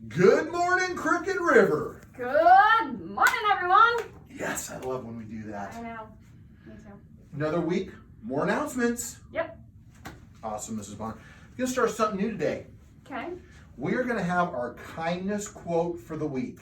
Good morning, Crooked River. Good morning, everyone. Yes, I love when we do that. I know. Me too. Another week, more announcements. Yep. Awesome, Mrs. Bonner. We're going to start something new today. Okay. We're going to have our kindness quote for the week.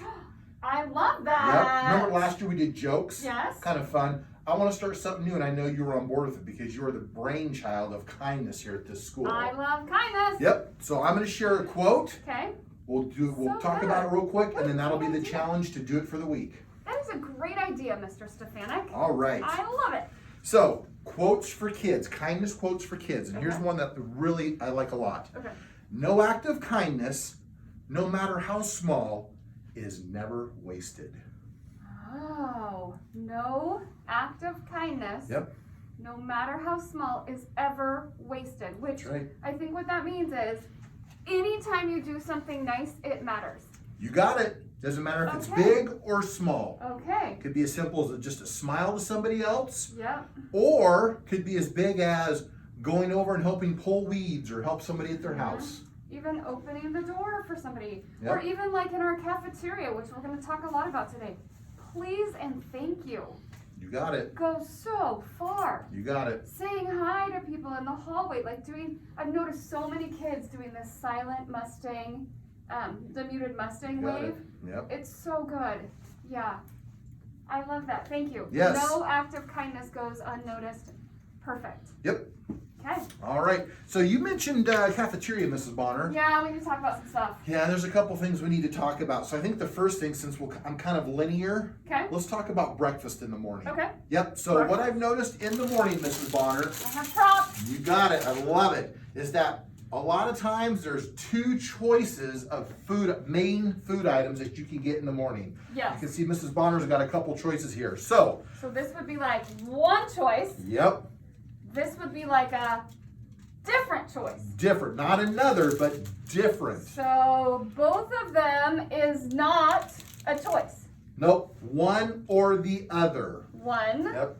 I love that. Yep. Remember last year we did jokes? Yes. Kind of fun. I want to start something new, and I know you were on board with it because you are the brainchild of kindness here at this school. I love kindness. Yep. So I'm going to share a quote. Okay. We'll So talk good. about it real quick, What and then a that'll be great the idea. challenge to do it for the week. That is a great idea, Mr. Stefanik. All right. I love it. So, quotes for kids, kindness quotes for kids. And here's Okay. one that really I like a lot. Okay. No act of kindness, no matter how small, is never wasted. Oh, no act of kindness, Yep. no matter how small, is ever wasted. Which That's right. I think what that means is anytime you do something nice, it matters. You got it. Doesn't matter if it's Okay. big or small. Okay. Could be as simple as just a smile to somebody else, Yep. or could be as big as going over and helping pull weeds or help somebody at their house. Even opening the door for somebody. Yep. Or even like in our cafeteria, which we're going to talk a lot about today. Please and thank you You got it. go so far. You got it. Saying hi to people in the hallway, I've noticed so many kids doing this silent Mustang, the muted Mustang Got it. wave. Yep. It's so good. Yeah. I love that. Thank you. Yes. No act of kindness goes unnoticed. Perfect. Yep. Okay. All right. So you mentioned cafeteria, Mrs. Bonner. Yeah, we need to talk about some stuff. Yeah, there's a couple things we need to talk about. So I think the first thing, since I'm kind of linear, Okay. let's talk about breakfast in the morning. Okay. Yep. So what I've noticed in the morning, Mrs. Bonner, I have props. you got it. I love it. Is that a lot of times there's two choices of main food items that you can get in the morning. Yes. You can see Mrs. Bonner's got a couple choices here. So. So this would be like one choice. Yep. This would be like a different choice. Different. Not another, but different. So both of them is not a choice. Nope. One or the other. One Yep.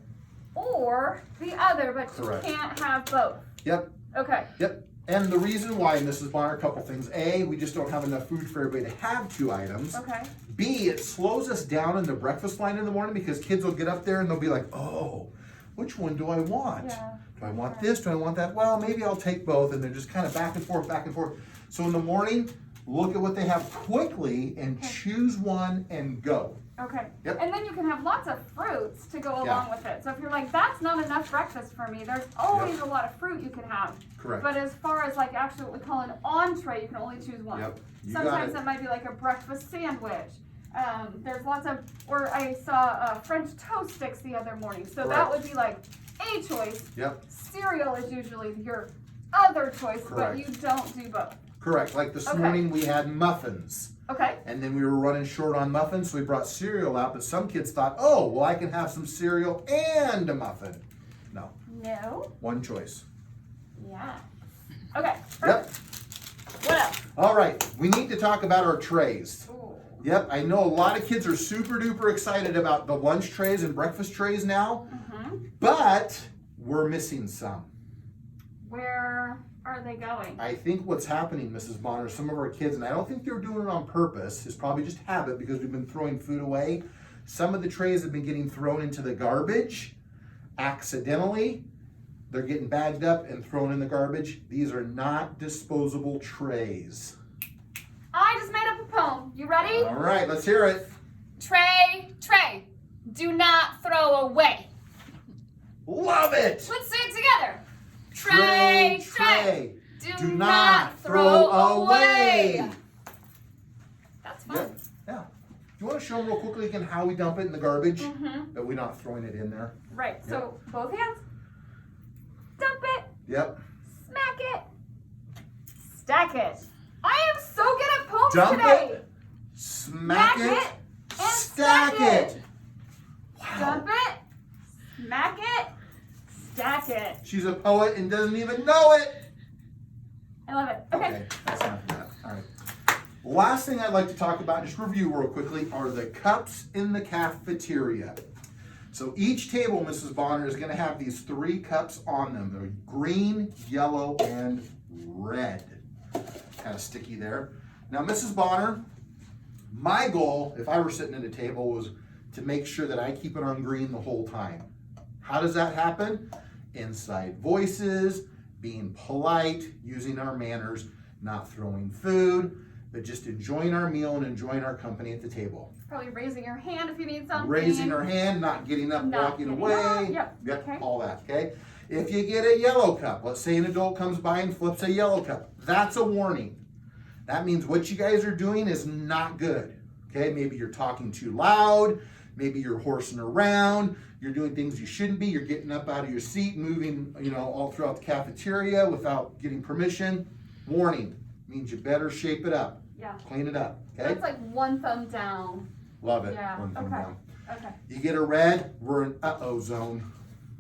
or the other, but Correct. you can't have both. Yep. Okay. Yep. And the reason why, Mrs. Bonner, a couple things. A, we just don't have enough food for everybody to have two items. Okay. B, it slows us down in the breakfast line in the morning because kids will get up there and they'll be like, oh, which one do I want? Yeah. Do I want this? Do I want that? Well, maybe I'll take both. And they're just kind of back and forth, back and forth. So in the morning, look at what they have quickly and choose one and go. Okay. Yep. And then you can have lots of fruits to go Yeah. along with it. So if you're like, that's not enough breakfast for me, there's always a lot of fruit you can have. Correct. But as far as like actually what we call an entree, you can only choose one. Yep. You got Sometimes it. that might be like a breakfast sandwich. There's lots of, or I saw French toast sticks the other morning. So that Correct. would be like a choice. Yep. Cereal is usually your other choice, but Correct. you don't do both. Correct. Like this Okay. morning we had muffins. Okay. And then we were running short on muffins, so we brought cereal out. But some kids thought, oh, well, I can have some cereal and a muffin. No, No. one choice. Yeah. Okay. Yep. What else? All right, we need to talk about our trays. Ooh. Yep, I know a lot of kids are super duper excited about the lunch trays and breakfast trays now, but we're missing some. Where are they going? I think what's happening, Mrs. Bonner, some of our kids, and I don't think they're doing it on purpose, it's probably just habit because we've been throwing food away. Some of the trays have been getting thrown into the garbage accidentally. They're getting bagged up and thrown in the garbage. These are not disposable trays. I just made up a poem. You ready? All right, let's hear it. Tray, tray. Do not throw away. Love it! Let's say it together. Tray, tray. Do not throw away. That's fun. Yep. Yeah. Do you want to show them real quickly again how we dump it in the garbage? Mm-hmm. But we're not throwing it in there. Right. So both hands. Dump it. Yep. Smack it. Stack it. I am so good at poems Dump today. it. Smack it. And Stack it. Wow. Dump it. Smack it. Stack it. She's a poet and doesn't even know it. I love it. Okay. That's enough of that. All right. Last thing I'd like to talk about, just review real quickly, are the cups in the cafeteria. So each table, Mrs. Bonner, is going to have these 3 cups on them. They're green, yellow, and red. Kind of sticky there. Now, Mrs. Bonner, my goal, if I were sitting at a table, was to make sure that I keep it on green the whole time. How does that happen? Inside voices, being polite, using our manners, not throwing food, but just enjoying our meal and enjoying our company at the table. Probably raising your hand if you need something. Raising our hand, not getting up, Not walking getting away. up. Yep. Okay. All that, okay? If you get a yellow cup, let's say an adult comes by and flips a yellow cup, that's a warning. That means what you guys are doing is not good, okay? Maybe you're talking too loud, maybe you're horsing around, you're doing things you shouldn't be, you're getting up out of your seat, moving, all throughout the cafeteria without getting permission. Warning, means you better shape it up. Yeah. Clean it up, okay? That's like one thumb down. Love it. Yeah. One thumb Okay. down. Okay. You get a red, we're in uh-oh zone.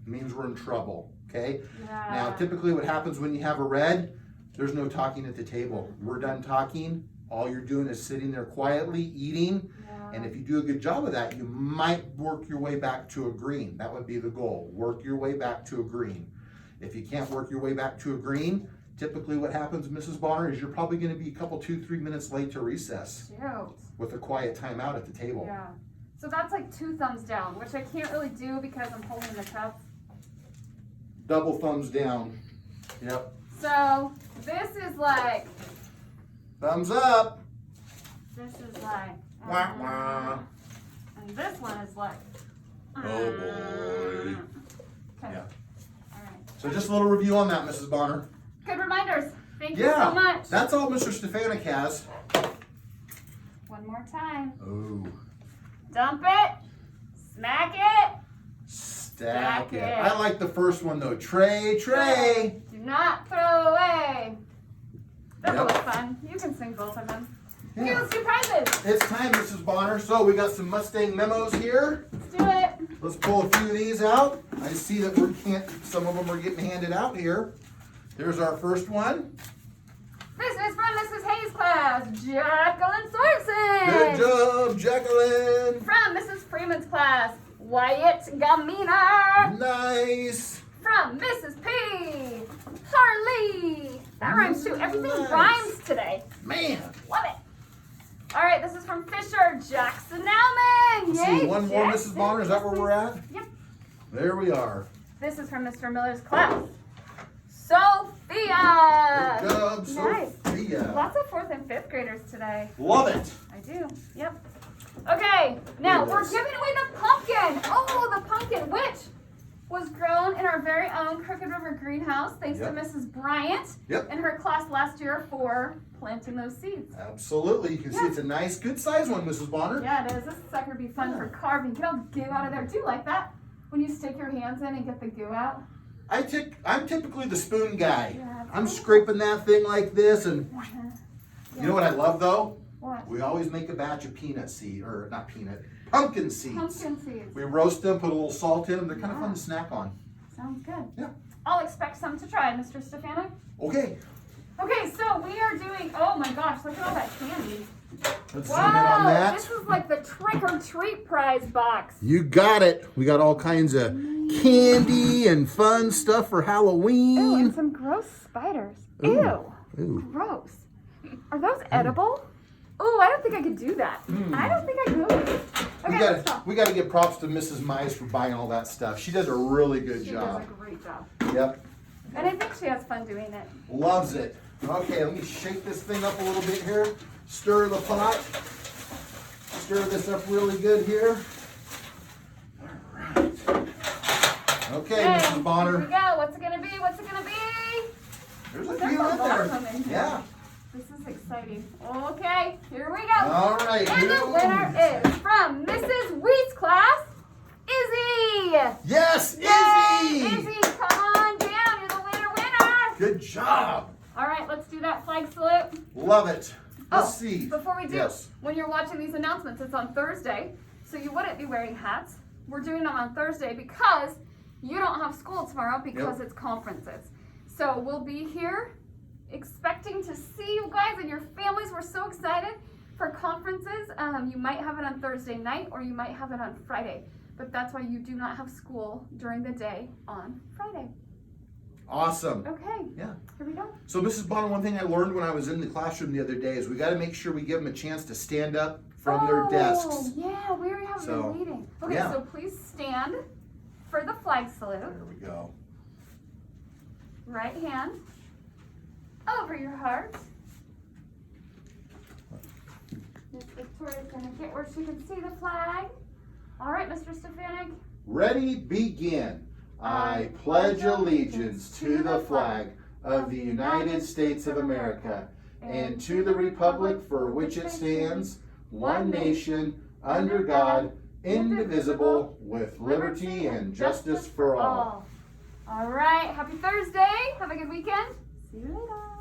It means we're in trouble, okay? Yeah. Now, typically what happens when you have a red, there's no talking at the table. We're done talking. All you're doing is sitting there quietly eating. Yeah. And if you do a good job of that, you might work your way back to a green. That would be the goal. Work your way back to a green. If you can't work your way back to a green, typically what happens, Mrs. Bonner, is you're probably going to be a couple, 2-3 minutes late to recess Shoot. with a quiet timeout at the table. Yeah. So that's like 2 thumbs down, which I can't really do because I'm holding the cup. Double thumbs down. Yep. So this is like, Thumbs up. this is like, Wah, wah. and this one is like, Oh boy. Okay. Yeah. All right. So just a little review on that, Mrs. Bonner. Good reminders. Thank you Yeah, so much. that's all Mr. Stefanik has. One more time. Oh. Dump it. Smack it. Stack it. it. I like the first one though. Tray. Do not throw away. That Yep. was fun. You can sing both of them. Okay, Yeah. let's do prizes. It's time, Mrs. Bonner. So we got some Mustang memos here. Let's do it. Let's pull a few of these out. I see that some of them are getting handed out here. There's our first one. This is from Mrs. Hayes' class, Jacqueline Sorensen. Good job, Jacqueline. From Mrs. Freeman's class, Wyatt Gaminer. Nice. From Mrs. P, Harley. That rhymes too. Everything Nice. rhymes today. Man. Love it. All right, this is from Fisher, Jackson Alman. Let's Yay, see, one more, Jackson. Mrs. Bonner. Is that where we're at? Yep. There we are. This is from Mr. Miller's class, Sophia. Good job, Nice. Sophia. Lots of 4th and 5th graders today. Love it. I do. Yep. Okay, now Look at we're this. giving away the pumpkin. Oh, the pumpkin, which was grown in our very own Crooked River greenhouse, thanks Yep. to Mrs. Bryant Yep. and her class last year for planting those seeds. Absolutely. You can see Yeah. it's a nice, good size one, Mrs. Bonner. Yeah, it is. This sucker would be fun for carving. Get all the goo out of there. Do you like that? When you stick your hands in and get the goo out? I'm typically the spoon guy. Yeah. I'm scraping that thing like this, and Uh-huh. you know what I love though? What? We always make a batch of pumpkin seeds. Pumpkin seeds. We roast them, put a little salt in them. They're kind of fun to snack on. Sounds good. Yeah. I'll expect some to try, Mr. Stefanik. Okay, Okay, so we are doing, oh my gosh, look at all that candy. let's zoom in on Wow, that. this is like the trick or treat prize box. You got it. We got all kinds of candy and fun stuff for Ooh, Halloween. and some gross spiders. Ooh. Ew. Ooh. Gross. Are those edible? Oh, I don't think I could do that. I don't think I could. Okay, let's talk. We got to give props to Mrs. Mize for buying all that stuff. She does a really good She job. does a great job. Yep. And I think she has fun doing it. Loves it. Okay, let me shake this thing up a little bit here. Stir the pot. Stir this up really good here. All right. Okay, Mrs. Here we Bonner. go. What's it gonna be? What's it gonna be? There's a There's few a in lot of them there. in here. Yeah. This is exciting. Okay, here we go. All right. And the winner is from Mrs. Wheat's class, Izzy. Yes, Yay, Izzy. Izzy, come on down. You're the winner. Good job. All right, let's do that flag salute. Love it. Let's Oh, see. Before we do, Yes. when you're watching these announcements, it's on Thursday, so you wouldn't be wearing hats. We're doing them on Thursday because you don't have school tomorrow because it's conferences. So we'll be here expecting to see you guys and your families. We're so excited for conferences. You might have it on Thursday night or you might have it on Friday, but that's why you do not have school during the day on Friday. Awesome. Okay. Yeah. Here we go. So Mrs. Bonner, one thing I learned when I was in the classroom the other day is we got to make sure we give them a chance to stand up from their desks. Yeah, we already have So, been meeting. Okay, yeah. so please stand for the flag salute. There we go. Right hand over your heart. Miss Victoria's gonna get where she can see the flag. All right, Mr. Stefanik. Ready, begin. I pledge allegiance to the flag of the United States of America and to the republic for which it stands, one nation, under God, indivisible, with liberty and justice for all. All right, happy Thursday. Have a good weekend. See you later.